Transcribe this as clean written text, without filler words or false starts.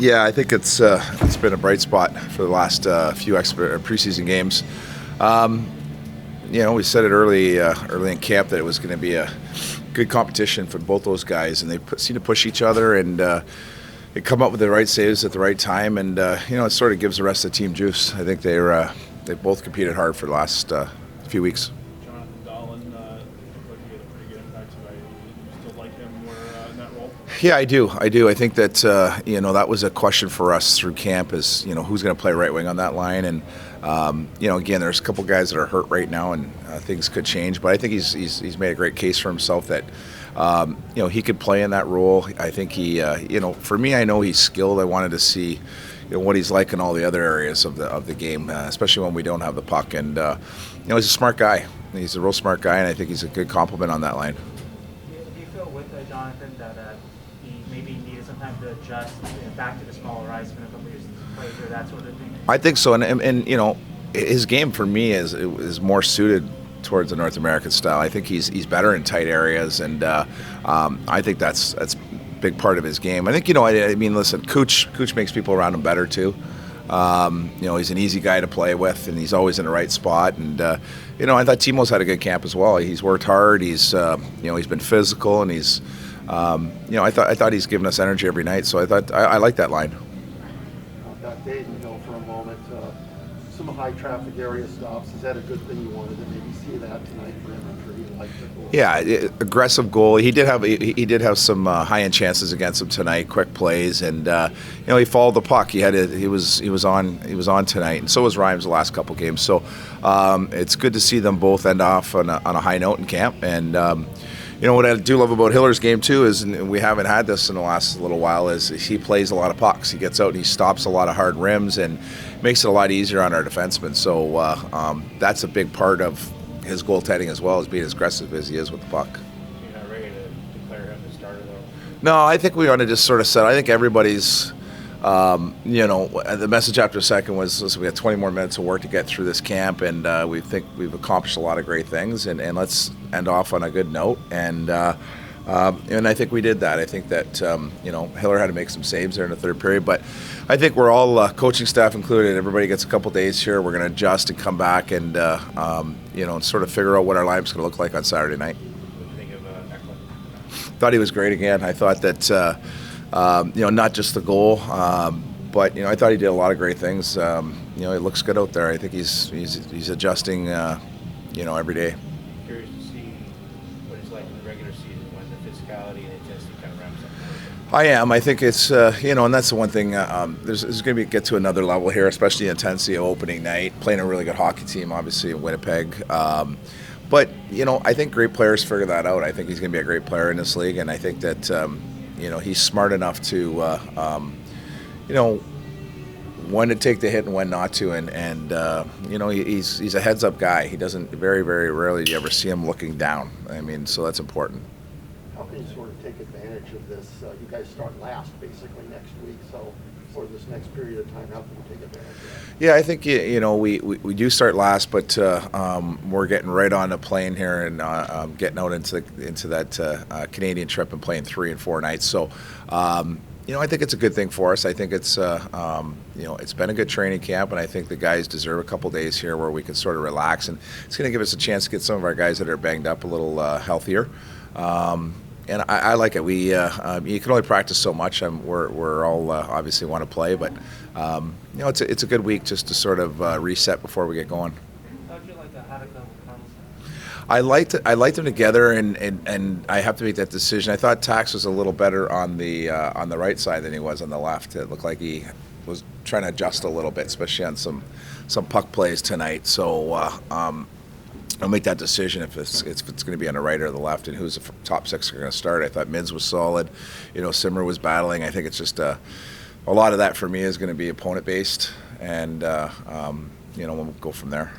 Yeah, I think it's been a bright spot for the last few preseason games. We said it early in camp that it was going to be a good competition for both those guys, and they seem to push each other and they come up with the right saves at the right time, and it sort of gives the rest of the team juice. I think they both competed hard for the last few weeks. Yeah, I do. I think that that was a question for us through camp is who's going to play right wing on that line, and again, there's a couple guys that are hurt right now, and things could change. But I think he's made a great case for himself that he could play in that role. I think he for me, I know he's skilled. I wanted to see what he's like in all the other areas of the game, especially when we don't have the puck. And he's a smart guy. He's a real smart guy, and I think he's a good complement on that line. Do you feel with Jonathan that he maybe needed some time to adjust back to the smaller ice for a couple years to play through that sort of thing? I think so, and his game for me is more suited towards the North American style. I think he's better in tight areas, and I think that's a big part of his game. I think listen, Cooch makes people around him better too. He's an easy guy to play with, and he's always in the right spot. And I thought Timo's had a good camp as well. He's worked hard. He's he's been physical, and he's I thought he's given us energy every night. So I like that line. That day, for a moment, some high traffic area stops. Is that a good thing? You wanted to maybe see that tonight for him? I'm sure he liked the goal. Yeah, aggressive goal. He did have some high end chances against him tonight. Quick plays, and he followed the puck. He was on tonight, and so was Rhymes the last couple games. So it's good to see them both end off on a high note in camp. And what I do love about Hiller's game too is, and we haven't had this in the last little while, is he plays a lot of pucks. He gets out and he stops a lot of hard rims and makes it a lot easier on our defensemen. So that's a big part of his goaltending as well, as being as aggressive as he is with the puck. You're not ready to declare him the starter though? No, I think we want to just sort of set. I think everybody's, the message after the second was, listen, we have 20 more minutes of work to get through this camp, and we think we've accomplished a lot of great things, and let's end off on a good note. And I think we did that. I think that Hiller had to make some saves there in the third period, but I think we're all coaching staff included. Everybody gets a couple days here. We're going to adjust and come back and sort of figure out what our line's going to look like on Saturday night. What do you think of Eklund? Thought he was great again. I thought that not just the goal, but I thought he did a lot of great things. He looks good out there. I think he's adjusting every day. Curious to see what it's like in the regular season when the physicality and intensity kind of ramps up. I am. I think it's and that's the one thing. There's going to get to another level here, especially the intensity of opening night. Playing a really good hockey team, obviously in Winnipeg. But I think great players figure that out. I think he's going to be a great player in this league, and I think that he's smart enough to when to take the hit and when not to, and he's a heads up guy. He doesn't very, very rarely do you ever see him looking down. So that's important. How can you sort of take advantage of this? You guys start last basically next week, so for this next period of time, how can you take advantage of that? Yeah, I think we do start last, but we're getting right on a plane here and getting out into that Canadian trip and playing 3 and 4 nights. So I think it's a good thing for us. I think it's it's been a good training camp, and I think the guys deserve a couple days here where we can sort of relax, and it's going to give us a chance to get some of our guys that are banged up a little healthier. And I like it. We you can only practice so much. We're all obviously want to play, but it's a good week just to sort of reset before we get going. How would you like to have it go with Carlson? I liked them together, and I have to make that decision. I thought Tax was a little better on the right side than he was on the left. It looked like he was trying to adjust a little bit, especially on some puck plays tonight. So I'll make that decision if it's going to be on the right or the left, and who's the top six are going to start. I thought Mids was solid. Simmer was battling. I think it's just a lot of that for me is going to be opponent based, and we'll go from there.